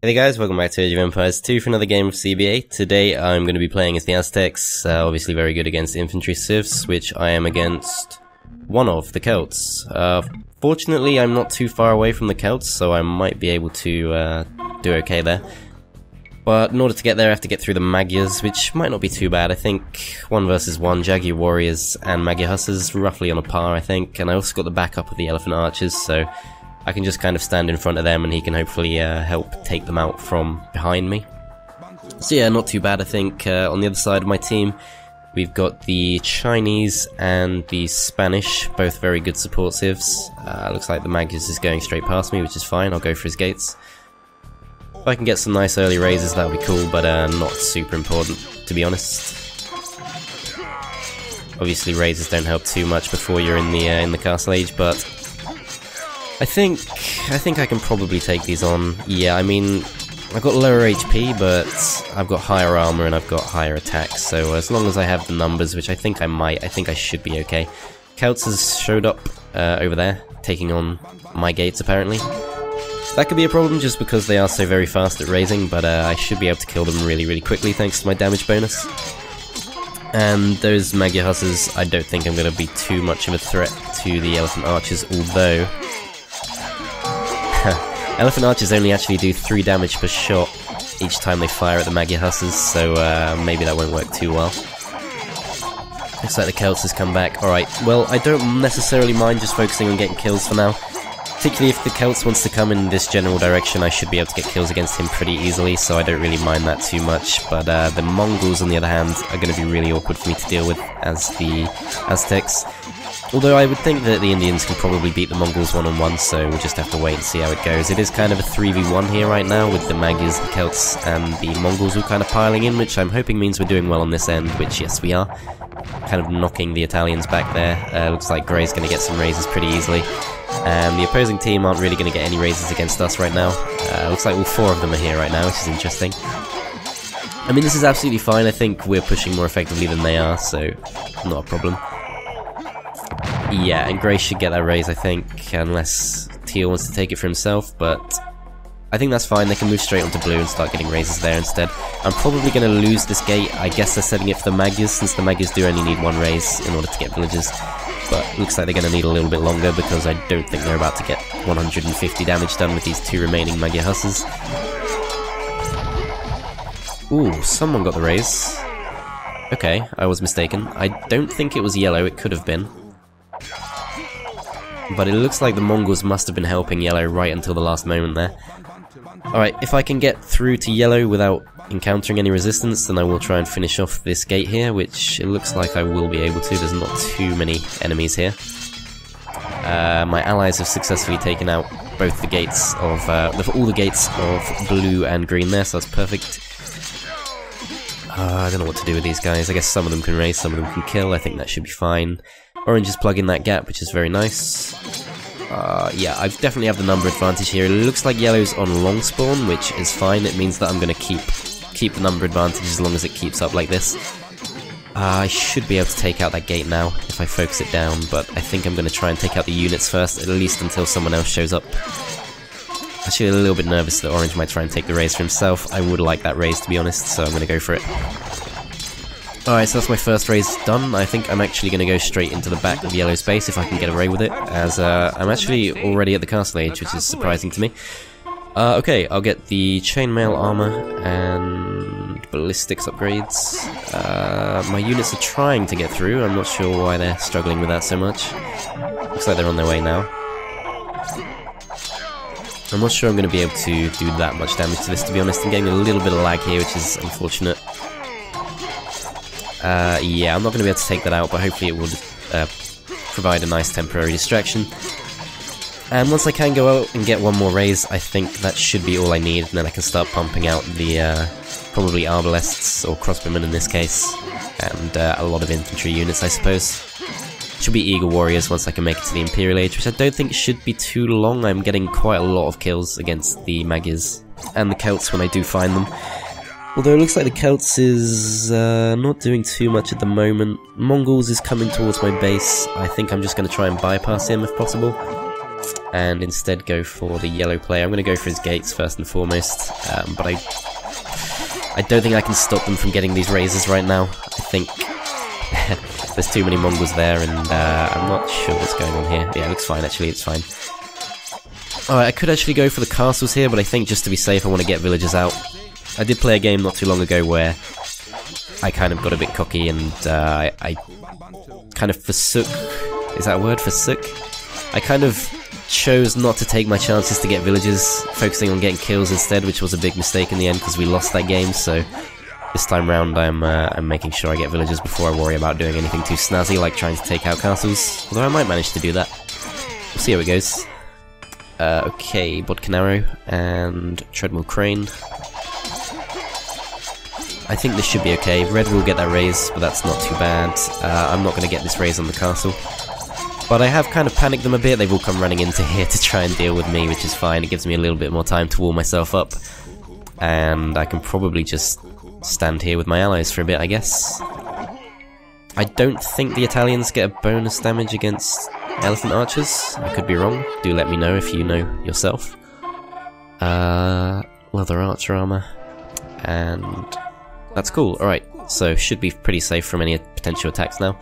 Hey guys, welcome back to Age of Empires 2 for another game of CBA. Today I'm going to be playing as the Aztecs, obviously very good against infantry civs, which I am against one of the Celts. Fortunately I'm not too far away from the Celts, so I might be able to do okay there. But in order to get there I have to get through the Magyars, which might not be too bad. I think 1 versus 1, Jaguar Warriors and Magyars Huszars roughly on a par, I think, and I also got the backup of the Elephant Archers, so I can just kind of stand in front of them and he can hopefully help take them out from behind me. So yeah, not too bad I think. On the other side of my team, we've got the Chinese and the Spanish, both very good support civs. Looks like the Magyars is going straight past me, which is fine. I'll go for his gates. If I can get some nice early raises, that would be cool, but not super important, to be honest. Obviously raises don't help too much before you're in the castle age, but I think I can probably take these on. Yeah, I mean, I've got lower HP, but I've got higher armor and I've got higher attacks, so as long as I have the numbers, which I think I might, I think I should be okay. Celts has showed up over there, taking on my gates apparently. That could be a problem just because they are so very fast at raising, but I should be able to kill them really quickly thanks to my damage bonus. And those Magyars Huszars, I don't think I'm going to be too much of a threat to the Elephant Archers, although Elephant Archers only actually do 3 damage per shot each time they fire at the Magyars Huszars, so maybe that won't work too well. Looks like the Celts has come back. Alright, well, I don't necessarily mind just focusing on getting kills for now. Particularly if the Celts wants to come in this general direction, I should be able to get kills against him pretty easily, so I don't really mind that too much. But the Mongols, on the other hand, are going to be really awkward for me to deal with as the Aztecs. Although I would think that the Indians can probably beat the Mongols one-on-one, so we'll just have to wait and see how it goes. It is kind of a 3v1 here right now, with the Magyars, the Celts, and the Mongols all kind of piling in, which I'm hoping means we're doing well on this end, which yes we are. Kind of knocking the Italians back there. Looks like Grey's going to get some raises pretty easily. And the opposing team aren't really going to get any raises against us right now. Looks like all 4 of them are here right now, which is interesting. I mean, this is absolutely fine. I think we're pushing more effectively than they are, so not a problem. Yeah, and Grey should get that raise, I think, unless Teal wants to take it for himself, but I think that's fine. They can move straight onto blue and start getting raises there instead. I'm probably going to lose this gate. I guess they're setting it for the Magyars, since the Magyars do only need 1 raise in order to get villages. But looks like they're going to need a little bit longer, because I don't think they're about to get 150 damage done with these 2 remaining Magyars Huszars. Ooh, someone got the raise. Okay, I was mistaken. I don't think it was yellow, it could have been. But it looks like the Mongols must have been helping yellow right until the last moment there. Alright, if I can get through to yellow without encountering any resistance, then I will try and finish off this gate here, which it looks like I will be able to. There's not too many enemies here. My allies have successfully taken out both the gates of, all the gates of blue and green there, so that's perfect. I don't know what to do with these guys. I guess some of them can raise, some of them can kill. I think that should be fine. Orange is plugging that gap, which is very nice. Yeah, I definitely have the number advantage here. It looks like yellow's on long spawn, which is fine. It means that I'm going to keep the number advantage as long as it keeps up like this. I should be able to take out that gate now if I focus it down, but I think I'm going to try and take out the units first, at least until someone else shows up. Actually, a little bit nervous that Orange might try and take the raise for himself. I would like that raise, to be honest, so I'm going to go for it. Alright, so that's my first raise done. I think I'm actually going to go straight into the back of Yellow's base if I can get away with it, as I'm actually already at the castle age, which is surprising to me. Okay, I'll get the chainmail armor and ballistics upgrades. My units are trying to get through. I'm not sure why they're struggling with that so much. Looks like they're on their way now. I'm not sure I'm going to be able to do that much damage to this, to be honest. I'm getting a little bit of lag here, which is unfortunate. Yeah, I'm not going to be able to take that out, but hopefully it will provide a nice temporary distraction. And once I can go out and get 1 more raise, I think that should be all I need, and then I can start pumping out the probably arbalists, or crossbowmen in this case, and a lot of infantry units, I suppose. Should be Eagle Warriors once I can make it to the Imperial Age, which I don't think should be too long. I'm getting quite a lot of kills against the Magyars and the Celts when I do find them. Although it looks like the Celts is not doing too much at the moment. Mongols is coming towards my base. I think I'm just going to try and bypass him if possible. and instead go for the yellow player. I'm going to go for his gates first and foremost, but I don't think I can stop them from getting these raises right now. I think there's too many Mongols there, and I'm not sure what's going on here. Yeah, it looks fine actually, it's fine. Alright, I could actually go for the castles here, but I think just to be safe I want to get villagers out. I did play a game not too long ago where I kind of got a bit cocky and I kind of forsook... is that a word? Forsook? I kind of chose not to take my chances to get villagers, focusing on getting kills instead, which was a big mistake in the end because we lost that game, so this time round I'm making sure I get villagers before I worry about doing anything too snazzy like trying to take out castles, although I might manage to do that. We'll see how it goes. Okay, Bodkin Arrow and Treadmill Crane. I think this should be okay. Red will get that raise, but that's not too bad. I'm not going to get this raise on the castle. But I have kind of panicked them a bit. They've all come running into here to try and deal with me, which is fine. It gives me a little bit more time to wall myself up. And I can probably just stand here with my allies for a bit, I guess. I don't think the Italians get a bonus damage against elephant archers. I could be wrong. Do let me know if you know yourself. Leather archer armor. And that's cool. Alright, so should be pretty safe from any potential attacks now.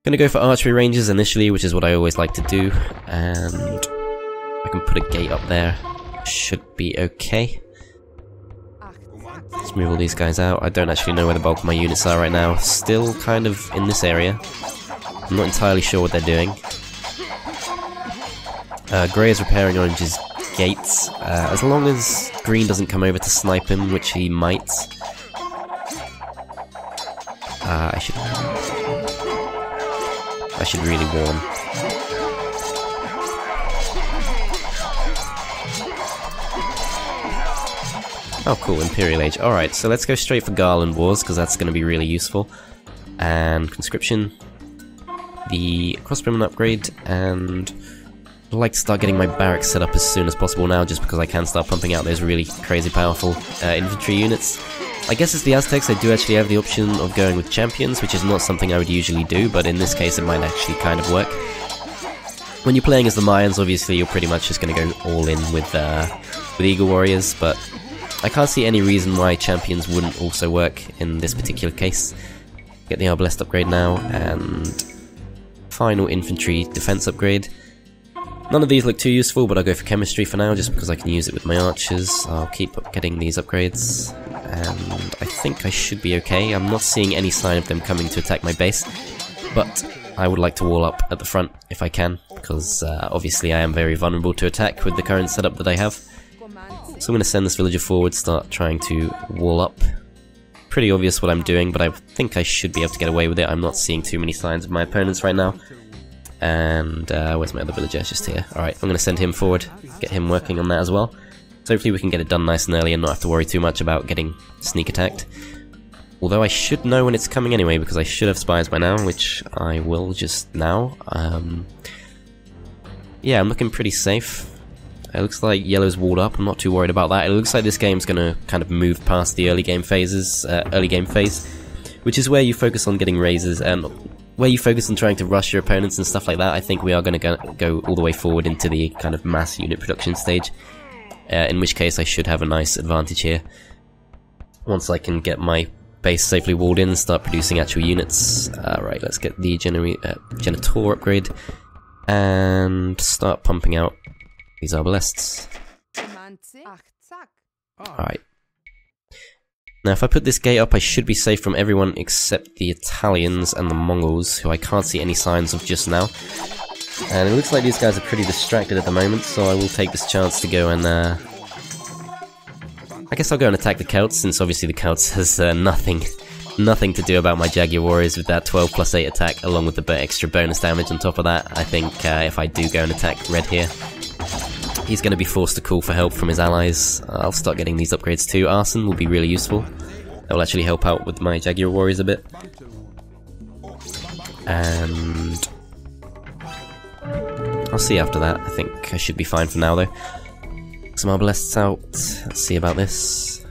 Gonna go for archery ranges initially, which is what I always like to do, and I can put a gate up there. Should be okay. Let's move all these guys out. I don't actually know where the bulk of my units are right now. Still kind of in this area. I'm not entirely sure what they're doing. Grey is repairing Orange's gates. As long as Green doesn't come over to snipe him, which he might. I should really warn. Oh cool, Imperial Age. Alright, so let's go straight for Garland Wars, because that's going to be really useful. And Conscription. The Crossbowman upgrade, and I'd like to start getting my barracks set up as soon as possible now, just because I can start pumping out those really crazy powerful infantry units. I guess as the Aztecs, I do actually have the option of going with champions, which is not something I would usually do, but in this case it might actually kind of work. When you're playing as the Magyars, obviously you're pretty much just going to go all in with Eagle Warriors, but I can't see any reason why champions wouldn't also work in this particular case. Get the Arbalest upgrade now, and final infantry defense upgrade. None of these look too useful, but I'll go for chemistry for now, just because I can use it with my archers. I'll keep getting these upgrades, and I think I should be okay. I'm not seeing any sign of them coming to attack my base, but I would like to wall up at the front if I can, because obviously I am very vulnerable to attack with the current setup that I have. So I'm going to send this villager forward, start trying to wall up. Pretty obvious what I'm doing, but I think I should be able to get away with it. I'm not seeing too many signs of my opponents right now. And where's my other villager? Just here. Alright, I'm going to send him forward, get him working on that as well. So hopefully we can get it done nice and early and not have to worry too much about getting sneak attacked. Although I should know when it's coming anyway, because I should have spies by now, which I will just now. Yeah, I'm looking pretty safe. It looks like yellow's walled up. I'm not too worried about that. It looks like this game's going to kind of move past the early game phase, which is where you focus on getting raises and where you focus on trying to rush your opponents and stuff like that. I think we are going to go all the way forward into the kind of mass unit production stage, in which case I should have a nice advantage here. Once I can get my base safely walled in and start producing actual units. Right, let's get the Genitor upgrade and start pumping out these Arbalests. Alright. Now if I put this gate up, I should be safe from everyone except the Italians and the Mongols, who I can't see any signs of just now. And it looks like these guys are pretty distracted at the moment, so I will take this chance to go and I guess I'll go and attack the Celts, since obviously the Celts has nothing to do about my Jaguar Warriors with that 12+8 attack, along with the extra bonus damage on top of that. I think if I do go and attack Red here, he's going to be forced to call for help from his allies. I'll start getting these upgrades too. Arson will be really useful. That will actually help out with my Jaguar Warriors a bit. And I'll see after that. I think I should be fine for now though. Some Arbalests out. Let's see about this.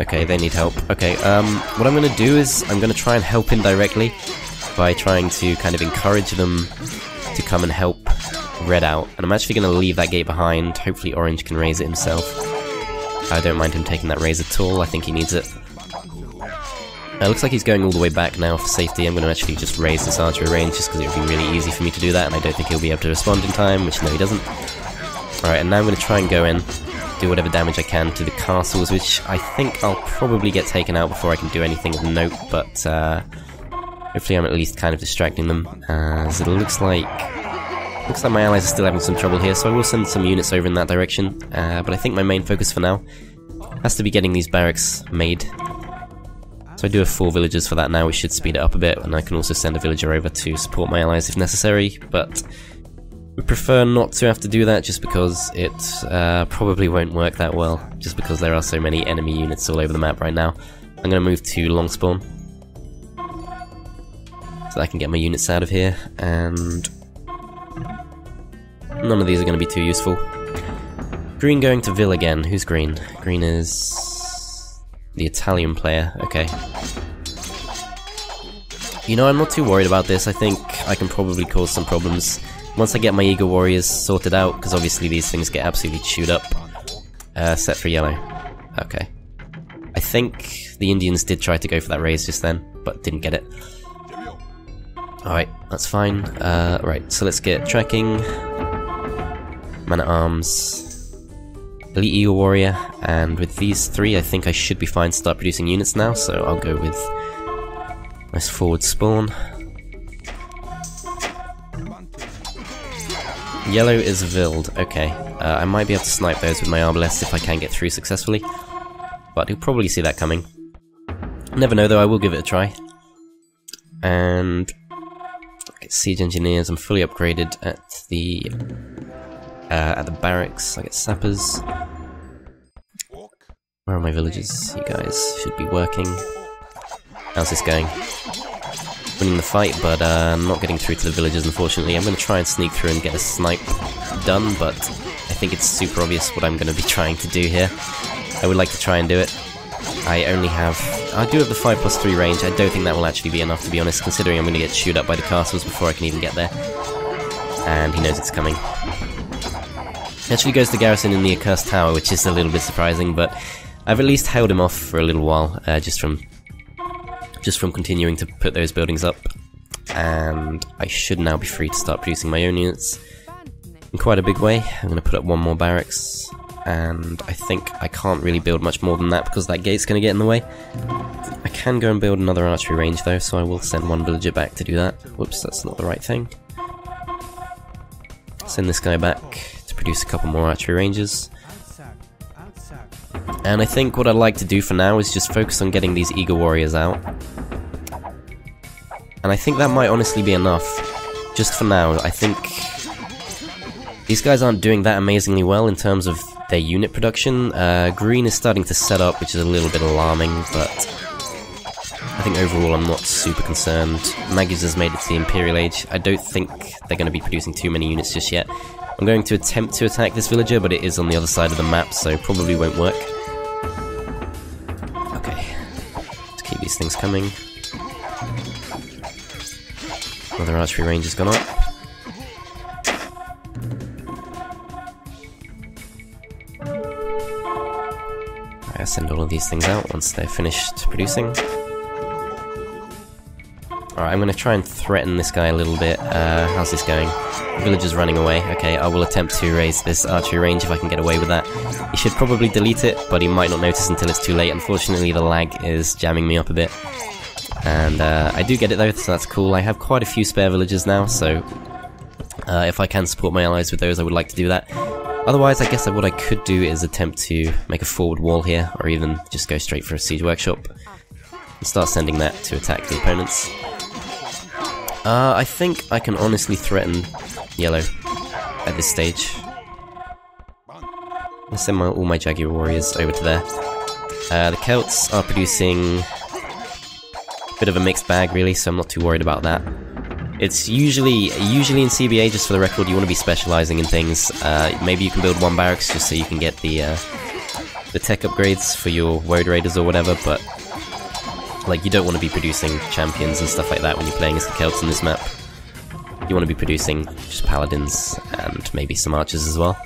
Okay, they need help. Okay, what I'm going to do is I'm going to try and help indirectly by trying to kind of encourage them to to come and help red out, and I'm actually going to leave that gate behind. Hopefully orange can raise it himself. I don't mind him taking that raise at all, I think he needs it. It looks like he's going all the way back now for safety. I'm going to actually just raise this archery range just because it would be really easy for me to do that, and I don't think he'll be able to respond in time, which no he doesn't. Alright, and now I'm going to try and go in, do whatever damage I can to the castles, which I think I'll probably get taken out before I can do anything of note, but hopefully I'm at least kind of distracting them, as it looks like my allies are still having some trouble here, so I will send some units over in that direction, but I think my main focus for now has to be getting these barracks made. So I do have 4 villagers for that now, which should speed it up a bit, and I can also send a villager over to support my allies if necessary, but we prefer not to have to do that just because it probably won't work that well, just because there are so many enemy units all over the map right now. I'm going to move to long spawn, so I can get my units out of here, and none of these are going to be too useful. Green going to Ville again. Who's green? Green is the Italian player. Okay. You know, I'm not too worried about this. I think I can probably cause some problems once I get my Jaguar Warriors sorted out, because obviously these things get absolutely chewed up. Set for yellow. Okay. I think the Indians did try to go for that raise just then, but didn't get it. Alright, that's fine. Right, so let's get tracking, man-at-arms, elite Eagle Warrior, and with these 3 I think I should be fine to start producing units now, so I'll go with nice forward spawn. Yellow is Vild, okay. I might be able to snipe those with my arbalest if I can get through successfully, but you'll probably see that coming. Never know though, I will give it a try. And I get siege engineers, I'm fully upgraded at the barracks. I get sappers. Where are my villagers? You guys should be working. How's this going? Winning the fight, but not getting through to the villagers, unfortunately. I'm going to try and sneak through and get a snipe done, but I think it's super obvious what I'm going to be trying to do here. I would like to try and do it. I do have the 5+3 range. I don't think that will actually be enough, to be honest, considering I'm going to get chewed up by the castles before I can even get there. And he knows it's coming. He actually goes to garrison in the accursed tower, which is a little bit surprising, but I've at least held him off for a little while, just from continuing to put those buildings up, and I should now be free to start producing my own units in quite a big way. I'm going to put up 1 more barracks, and I think I can't really build much more than that because that gate's going to get in the way. I can go and build another archery range though, so I will send 1 villager back to do that. Whoops, that's not the right thing. Send this guy back to produce a couple more archery ranges. And I think what I'd like to do for now is just focus on getting these Eagle Warriors out. And I think that might honestly be enough, just for now. I think these guys aren't doing that amazingly well in terms of their unit production. Green is starting to set up, which is a little bit alarming, but I think overall I'm not super concerned. Magyars has made it to the Imperial Age. I don't think they're going to be producing too many units just yet. I'm going to attempt to attack this villager, but it is on the other side of the map, so probably won't work. Okay, let's keep these things coming. Another archery range has gone up. I'll send all of these things out once they're finished producing. Alright, I'm going to try and threaten this guy a little bit. How's this going? The villager's running away. Okay, I will attempt to raise this archery range if I can get away with that. He should probably delete it, but he might not notice until it's too late. Unfortunately, the lag is jamming me up a bit. And I do get it though, so that's cool. I have quite a few spare villagers now, so if I can support my allies with those, I would like to do that. Otherwise, I guess what I could do is attempt to make a forward wall here, or even just go straight for a siege workshop and start sending that to attack the opponents. I think I can honestly threaten yellow at this stage. I'll send all my Jaguar Warriors over to there. The Celts are producing a bit of a mixed bag, really, so I'm not too worried about that. It's usually in CBA, just for the record, you want to be specializing in things. Maybe you can build 1 barracks just so you can get the tech upgrades for your Road Raiders or whatever, but like, you don't want to be producing champions and stuff like that when you're playing as the Celts in this map. you want to be producing just paladins and maybe some archers as well.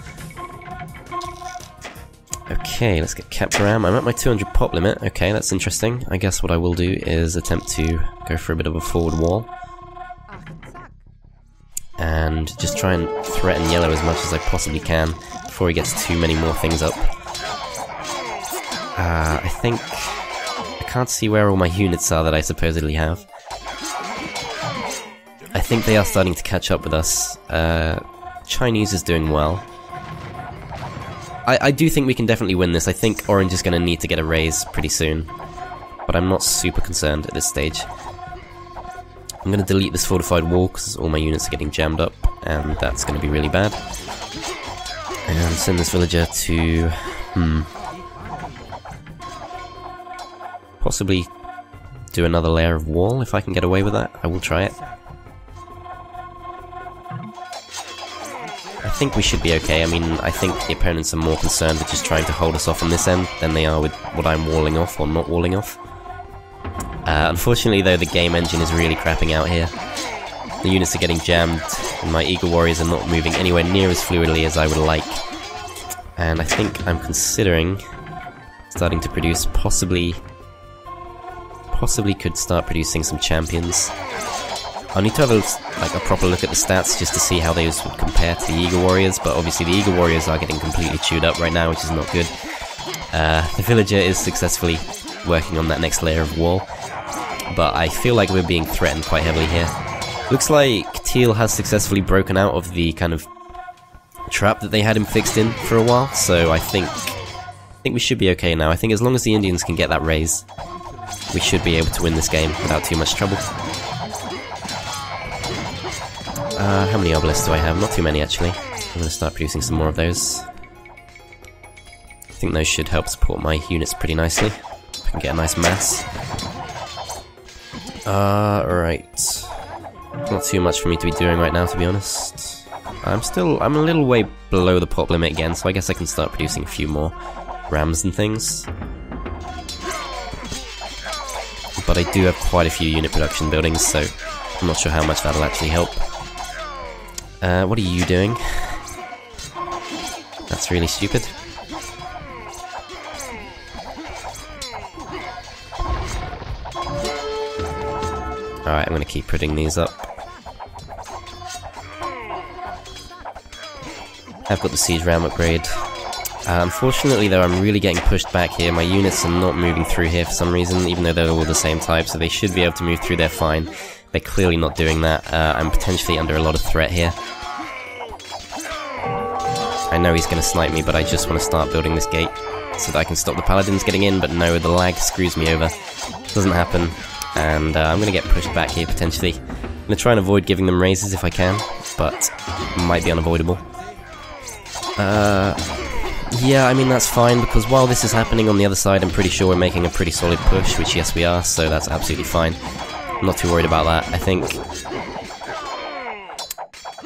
Okay, let's get Capram. I'm at my 200 pop limit. Okay, that's interesting. I guess what I will do is attempt to go for a bit of a forward wall. And just try and threaten yellow as much as I possibly can before he gets too many more things up. I think... I can't see where all my units are that I supposedly have. I think they are starting to catch up with us. Chinese is doing well. I do think we can definitely win this. I think Orange is going to need to get a raise pretty soon. But I'm not super concerned at this stage. I'm going to delete this fortified wall because all my units are getting jammed up. And that's going to be really bad. And send this villager to... possibly do another layer of wall if I can get away with that. I will try it. I think we should be okay. I mean, I think the opponents are more concerned with just trying to hold us off on this end than they are with what I'm walling off or not walling off. Unfortunately though, the game engine is really crapping out here. The units are getting jammed, and my Eagle Warriors are not moving anywhere near as fluidly as I would like. And I think I'm considering starting to produce possibly could start producing some champions. I'll need to have a proper look at the stats just to see how those would compare to the Eagle Warriors, but obviously the Eagle Warriors are getting completely chewed up right now, which is not good. The villager is successfully working on that next layer of wall, but I feel like we're being threatened quite heavily here. Looks like Teal has successfully broken out of the kind of trap that they had him fixed in for a while, so I think we should be okay now. I think as long as the Indians can get that raise, we should be able to win this game without too much trouble. How many obelisks do I have? Not too many, actually. I'm going to start producing some more of those. I think those should help support my units pretty nicely. I can get a nice mass. Right. Not too much for me to be doing right now, to be honest. I'm a little way below the pop limit again, so I guess I can start producing a few more rams and things. But I do have quite a few unit production buildings, so I'm not sure how much that'll actually help. What are you doing? That's really stupid. Alright, I'm gonna keep putting these up. I've got the siege ram upgrade. Unfortunately though, I'm really getting pushed back here. My units are not moving through here for some reason, even though they're all the same type, so they should be able to move through there fine. They're clearly not doing that. I'm potentially under a lot of threat here. I know he's going to snipe me, but I just want to start building this gate so that I can stop the paladins getting in, but no, the lag screws me over. Doesn't happen, and I'm going to get pushed back here potentially. I'm going to try and avoid giving them raises if I can, but might be unavoidable. Yeah, I mean that's fine, because while this is happening on the other side, I'm pretty sure we're making a pretty solid push, which yes we are, so that's absolutely fine. I'm not too worried about that. I think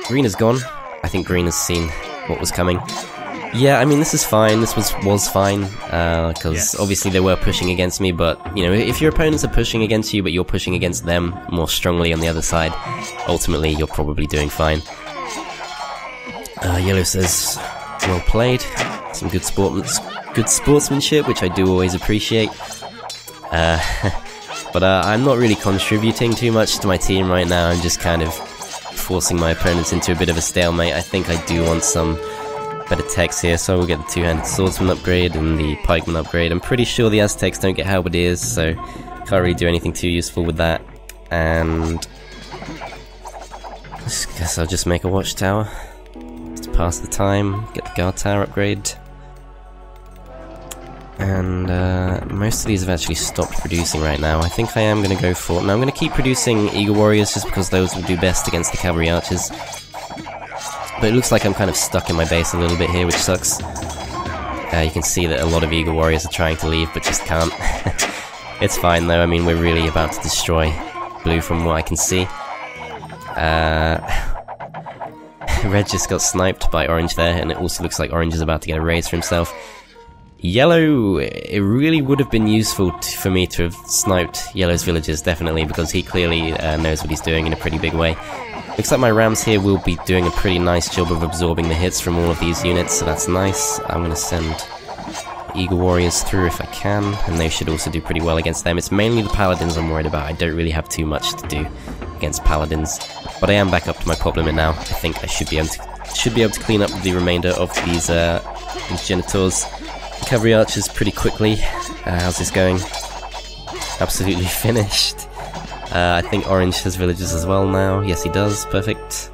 green is gone. I think green has seen what was coming. Yeah, I mean this is fine. This was fine, because obviously they were pushing against me, but you know, if your opponents are pushing against you but you're pushing against them more strongly on the other side, ultimately you're probably doing fine. Yellow says, well played. Some good sportsmanship, which I do always appreciate. But I'm not really contributing too much to my team right now. I'm just kind of forcing my opponents into a bit of a stalemate. I think I do want some better techs here, so I will get the two-handed swordsman upgrade and the pikeman upgrade. I'm pretty sure the Aztecs don't get halberdiers, so can't really do anything too useful with that. And I guess I'll just make a watchtower to pass the time, get the guard tower upgrade. And most of these have actually stopped producing right now. I think I am going to go for... Now I'm going to keep producing Eagle Warriors just because those will do best against the cavalry archers. But it looks like I'm kind of stuck in my base a little bit here, which sucks. You can see that a lot of Eagle Warriors are trying to leave, but just can't. It's fine though, I mean we're really about to destroy blue from what I can see. Red just got sniped by orange there, and it also looks like orange is about to get a raise for himself. Yellow, it really would have been useful for me to have sniped Yellow's villagers, definitely, because he clearly knows what he's doing in a pretty big way. Looks like my Rams here will be doing a pretty nice job of absorbing the hits from all of these units, so that's nice. I'm going to send Eagle Warriors through if I can, and they should also do pretty well against them. It's mainly the Paladins I'm worried about. I don't really have too much to do against Paladins, but I am back up to my pop limit now. I think I should be able to clean up the remainder of these Genitors. Cavalry Archers pretty quickly. How's this going? Absolutely finished. I think Orange has villagers as well now. Yes, he does. Perfect.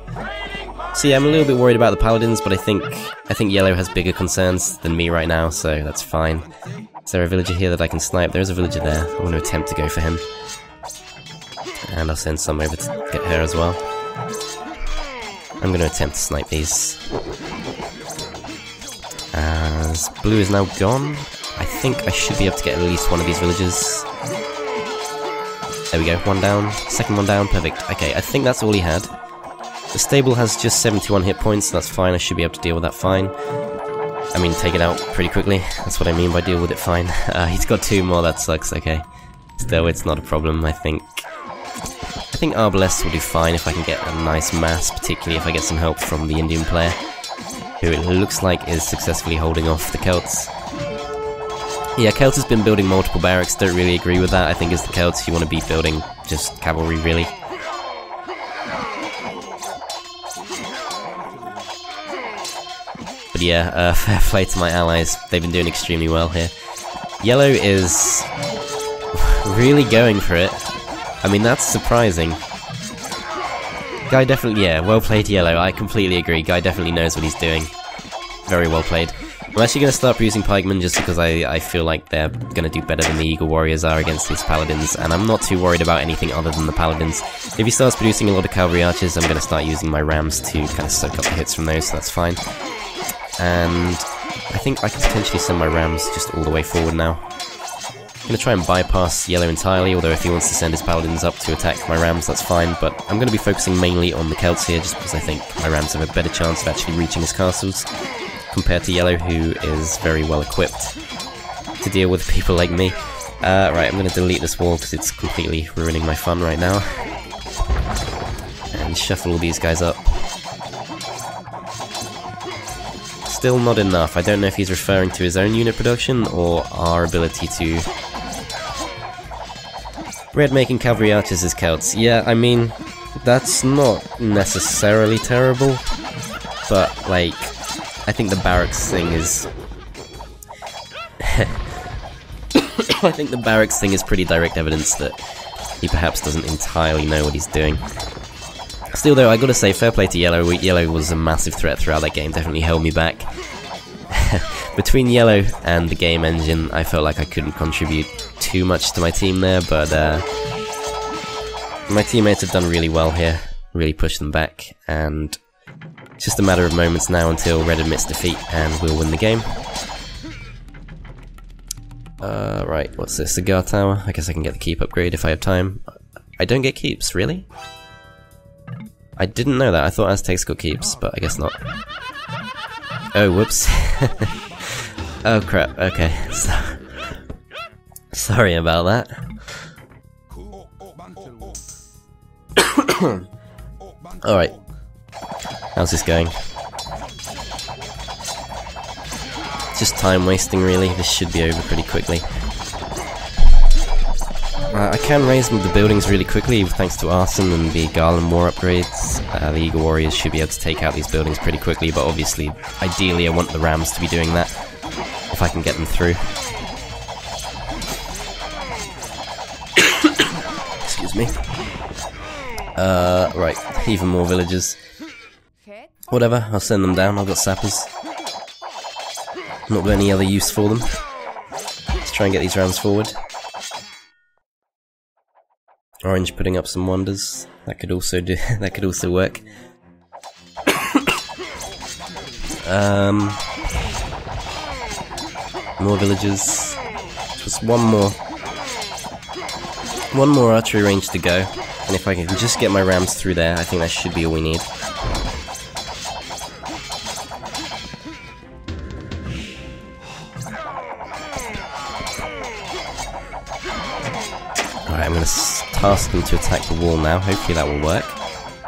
So yeah, I'm a little bit worried about the Paladins, but I think Yellow has bigger concerns than me right now, so that's fine. Is there a villager here that I can snipe? There is a villager there. I'm going to attempt to go for him. And I'll send some over to get her as well. I'm going to attempt to snipe these. As blue is now gone, I think I should be able to get at least one of these villagers. There we go, one down, second one down, perfect. Okay, I think that's all he had. The stable has just 71 hit points, so that's fine, I should be able to deal with that fine. I mean, take it out pretty quickly, that's what I mean by deal with it fine. He's got 2 more, that sucks, okay. Still, it's not a problem, I think Arbalests will do fine if I can get a nice mass, particularly if I get some help from the Indian player, who it looks like is successfully holding off the Celts. Yeah, Celt has been building multiple barracks, don't really agree with that. I think as the Celts you want to be building just cavalry, really. But yeah, fair play to my allies, they've been doing extremely well here. Yellow is really going for it. I mean, that's surprising. Guy definitely, yeah, well played Yellow, I completely agree, Guy definitely knows what he's doing. Very well played. I'm actually going to start producing pikemen just because I feel like they're going to do better than the Eagle Warriors are against these Paladins, and I'm not too worried about anything other than the Paladins. If he starts producing a lot of Cavalry Archers, I'm going to start using my Rams to kind of soak up the hits from those, so that's fine. And I think I can potentially send my Rams just all the way forward now. I'm going to try and bypass Yellow entirely, although if he wants to send his Paladins up to attack my Rams, that's fine, but I'm going to be focusing mainly on the Celts here, just because I think my Rams have a better chance of actually reaching his castles, compared to Yellow, who is very well equipped to deal with people like me. Right, I'm going to delete this wall because it's completely ruining my fun right now. And shuffle all these guys up. Still not enough. I don't know if he's referring to his own unit production or our ability to... Bread-making cavalry archers as Celts. Yeah, I mean, that's not necessarily terrible, but, like, I think the barracks thing is... I think the barracks thing is pretty direct evidence that he perhaps doesn't entirely know what he's doing. Still though, I gotta say, fair play to Yellow. Yellow was a massive threat throughout that game, definitely held me back. Between Yellow and the game engine, I felt like I couldn't contribute too much to my team there, but my teammates have done really well here, really pushed them back, and it's just a matter of moments now until Red admits defeat and we'll win the game. Right, what's this? Cigar Tower? I guess I can get the keep upgrade if I have time. I don't get keeps, really? I didn't know that. I thought Aztecs got keeps, but I guess not. Oh, whoops. Oh crap, okay. Sorry about that. Alright. How's this going? Just time wasting, really. This should be over pretty quickly. I can raise the buildings really quickly thanks to Arson and the Garland War upgrades. The Eagle Warriors should be able to take out these buildings pretty quickly, but obviously, ideally I want the Rams to be doing that, if I can get them through. Excuse me. Right, even more villagers. Whatever, I'll send them down, I've got sappers. Not got any other use for them. Let's try and get these Rams forward. Orange putting up some wonders. That could also do. That could also work. More villagers. Just one more archery range to go, and if I can just get my Rams through there, I think that should be all we need. Alright, I'm going to task them to attack the wall now. Hopefully that will work.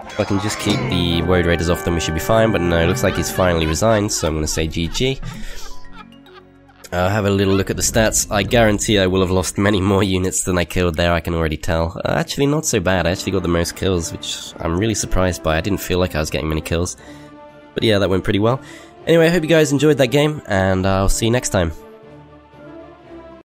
If I can just keep the Road Raiders off, then we should be fine. But no, it looks like he's finally resigned, so I'm going to say GG. I'll have a little look at the stats. I guarantee I will have lost many more units than I killed there, I can already tell. Actually, not so bad. I actually got the most kills, which I'm really surprised by. I didn't feel like I was getting many kills. But yeah, that went pretty well. Anyway, I hope you guys enjoyed that game, and I'll see you next time.